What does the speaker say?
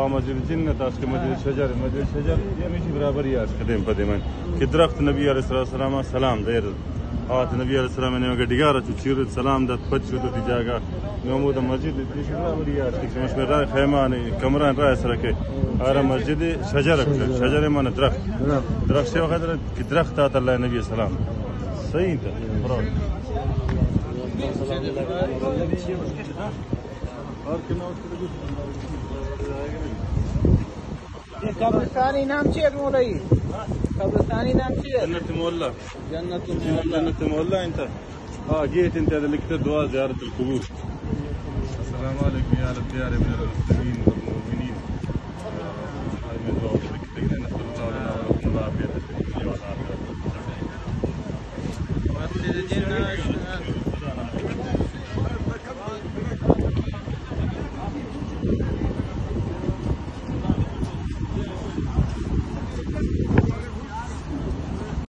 مسجد الجنة تاسك مسجد الشجر يمشي برابر ياس قدام قدام كدرخت النبي عليه الصلاة والسلام سلام دير النبي عليه السلام ने मगर डिगारा चुचीर सलाम दत पच्चू तो दिजागा नमूद मस्जिद इतनी बड़ी यार ठीक समझ में रहा खैमा ने कमरा रहा है सर के आरा मस्जिद शजर मन درخت से वक्त कि درخت आता अल्लाह नबी सलाम सही था बराबर और ये कब्रिस्तानी नाम चाहिए मौलवी कब्रिस्तानी नाम चाहिए जन्नत मोहल्ला انت جيت انت اللي كتبت دعاء زيارة القبور السلام عليكم يا اهل الديار من المسلمين والمؤمنين نسأل الله لنا ولكم العافية في الدنيا والآخرة